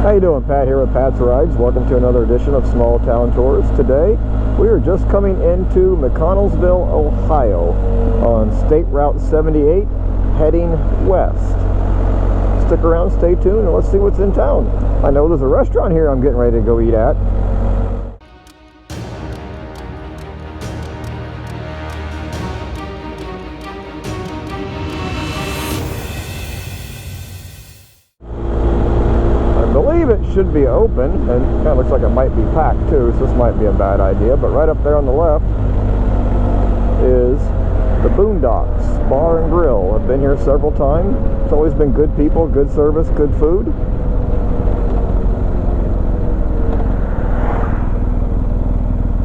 How you doing? Pat here with Pat's Rides. Welcome to another edition of Small Town Tours. Today we are just coming into McConnelsville, Ohio on State Route 78 heading west. Stick around, stay tuned, and let's see what's in town. I know there's a restaurant here I'm getting ready to go eat at. It should be open, and it kind of looks like it might be packed too, so this might be a bad idea. But right up there on the left is the Boondocks Bar and Grill. I've been here several times. It's always been good people, good service, good food.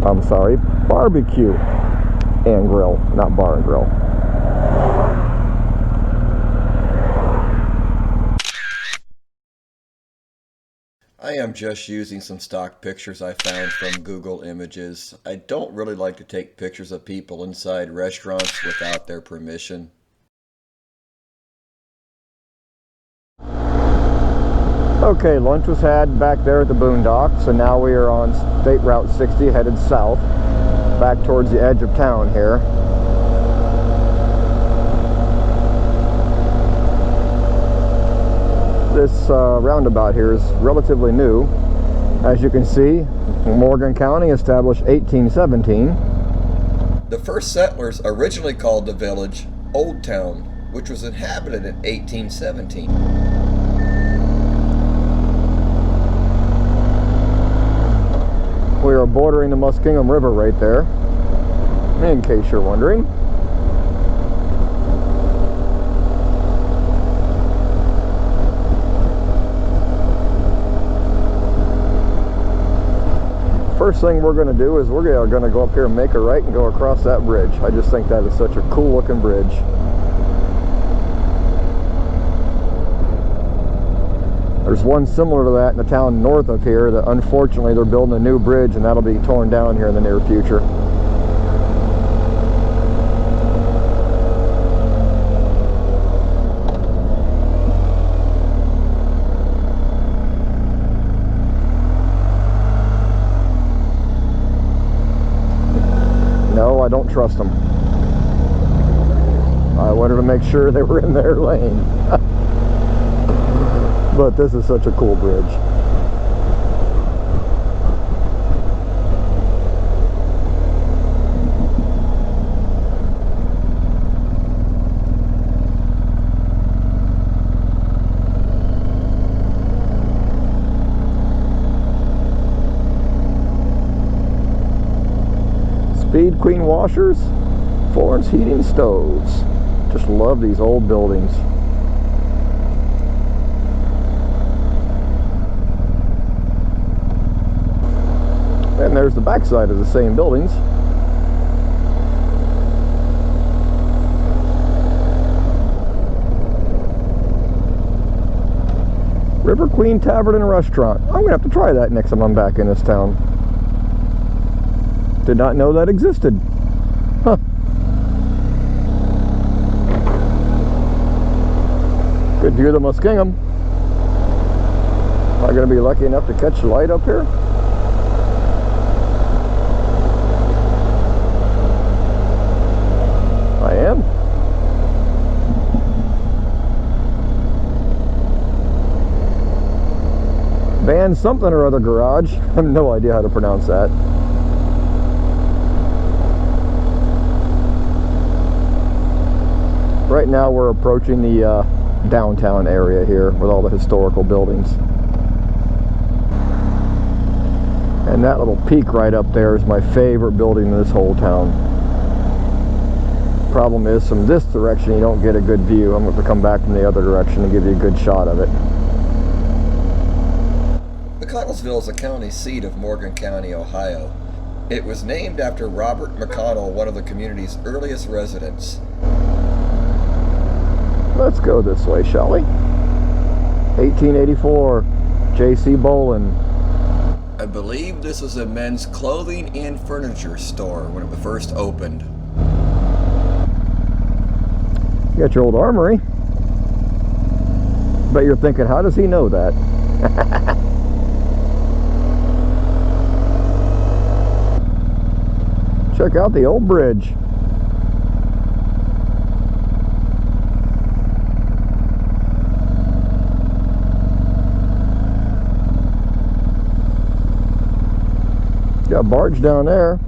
I'm sorry, barbecue and grill, not bar and grill. I am just using some stock pictures I found from Google Images. I don't really like to take pictures of people inside restaurants without their permission. Okay, lunch was had back there at the Boondocks, and now we are on State Route 60 headed south, back towards the edge of town here. This roundabout here is relatively new. As you can see, Morgan County established 1817. The first settlers originally called the village Old Town, which was inhabited in 1817. We are bordering the Muskingum River right there, in case you're wondering. First thing we're going to do is we're going to go up here and make a right and go across that bridge. I just think that is such a cool looking bridge. There's one similar to that in the town north of here that unfortunately they're building a new bridge, and that'll be torn down here in the near future. No, I don't trust them. I wanted to make sure they were in their lane. But this is such a cool bridge. Speed Queen washers, Florence heating stoves. Just love these old buildings. And there's the backside of the same buildings. River Queen Tavern and Restaurant. I'm gonna have to try that next time I'm back in this town. Did not know that existed. Huh. Good view of the Muskingum. Am I going to be lucky enough to catch the light up here? I am. Van something or other garage. I have no idea how to pronounce that. Right now we're approaching the downtown area here with all the historical buildings. And that little peak right up there is my favorite building in this whole town. Problem is, from this direction you don't get a good view. I'm going to come back from the other direction and give you a good shot of it. McConnelsville is a county seat of Morgan County, Ohio. It was named after Robert McConnell, one of the community's earliest residents. Let's go this way, shall we? 1884, J.C. Bolin. I believe this was a men's clothing and furniture store when it first opened. You got your old armory. Bet you're thinking, how does he know that? Check out the old bridge. Got a barge down there.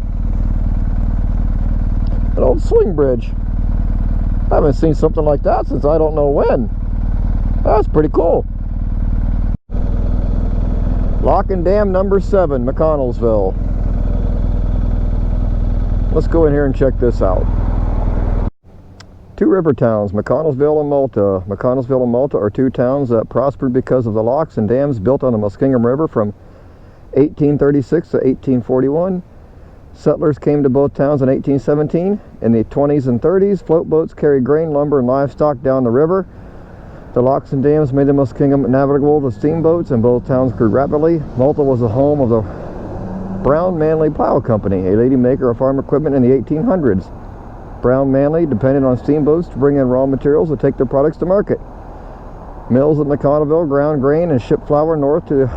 An old swing bridge. I haven't seen something like that since I don't know when. That's pretty cool. Lock and Dam number 7, McConnelsville. Let's go in here and check this out. Two river towns, McConnelsville and Malta. McConnelsville and Malta are two towns that prospered because of the locks and dams built on the Muskingum River from 1836 to 1841. Settlers came to both towns in 1817. In the 20s and 30s, float boats carried grain, lumber, and livestock down the river. The locks and dams made the Muskingum navigable to steamboats, and both towns grew rapidly. Malta was the home of the Brown Manley Plow Company, a leading maker of farm equipment in the 1800s. Brown Manley depended on steamboats to bring in raw materials to take their products to market. Mills at McConnelsville ground grain and shipped flour north to the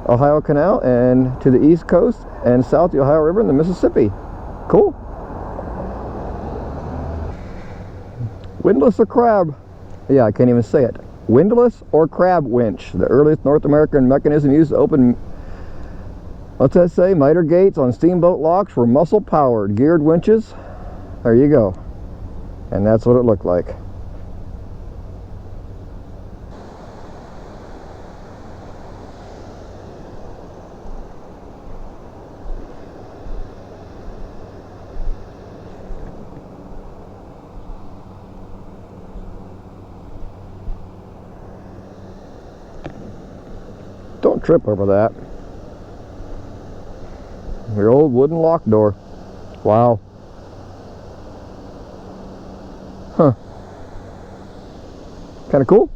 Ohio Canal and to the east coast and south the Ohio River and the Mississippi. Cool. Windlass or crab? Yeah, I can't even say it. Windlass or crab winch, the earliest North American mechanism used to open, what's that say, miter gates on steamboat locks were muscle powered, geared winches. There you go. And that's what it looked like. Don't trip over that. Your old wooden lock door. Wow. Huh. Kind of cool.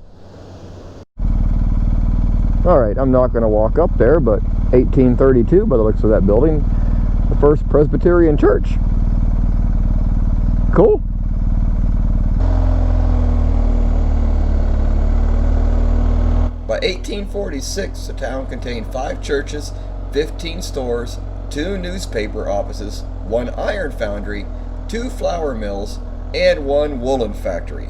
Alright, I'm not going to walk up there, but 1832 by the looks of that building. The first Presbyterian church. Cool. By 1846, the town contained 5 churches, 15 stores, 2 newspaper offices, 1 iron foundry, 2 flour mills, and 1 woolen factory.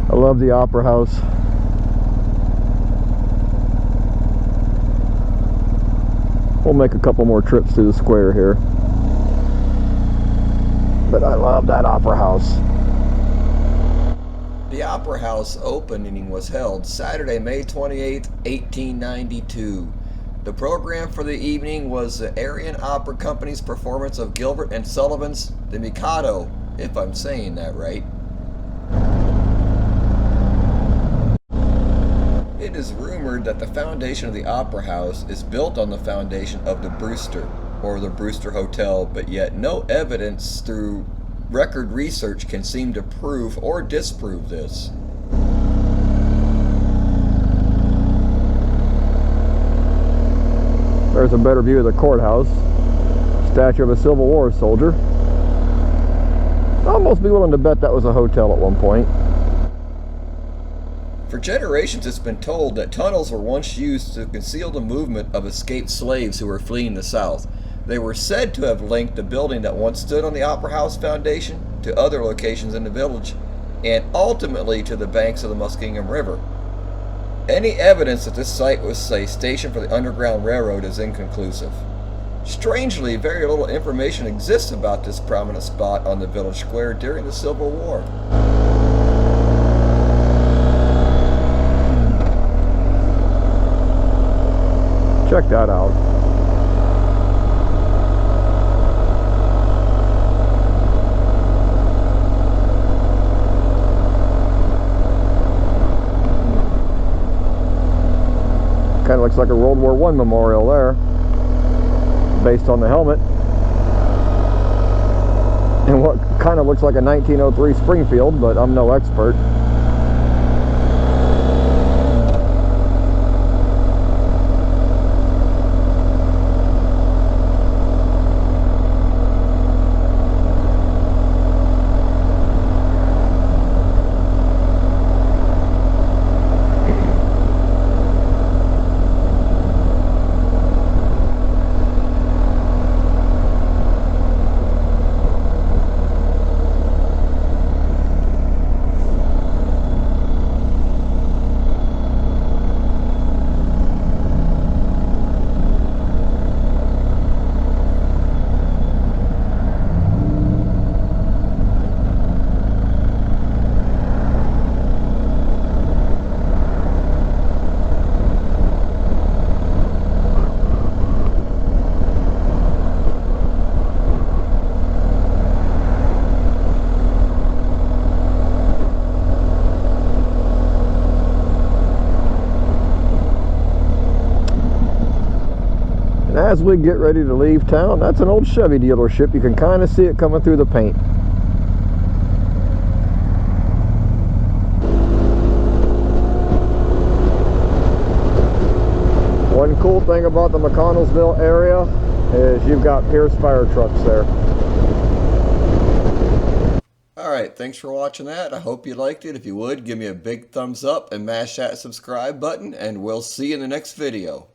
I love the Opera House. We'll make a couple more trips through the square here. But I love that Opera House. The Opera House opening was held Saturday, May 28, 1892. The program for the evening was the Aryan Opera Company's performance of Gilbert and Sullivan's The Mikado, if I'm saying that right. It is rumored that the foundation of the Opera House is built on the foundation of the Brewster, or the Brewster Hotel, but yet no evidence through record research can seem to prove or disprove this. There's a better view of the courthouse. Statue of a Civil War soldier. I'd almost be willing to bet that was a hotel at one point. For generations it's been told that tunnels were once used to conceal the movement of escaped slaves who were fleeing the South. They were said to have linked the building that once stood on the Opera House foundation to other locations in the village, and ultimately to the banks of the Muskingum River. Any evidence that this site was a station for the Underground Railroad is inconclusive. Strangely, very little information exists about this prominent spot on the village square during the Civil War. Check that out. Kind of looks like a World War I memorial there, based on the helmet, and what kind of looks like a 1903 Springfield, but I'm no expert. as we get ready to leave town, that's an old Chevy dealership. You can kind of see it coming through the paint. One cool thing about the McConnelsville area is you've got Pierce fire trucks there. Alright, thanks for watching that. I hope you liked it. If you would, give me a big thumbs up and mash that subscribe button, and we'll see you in the next video.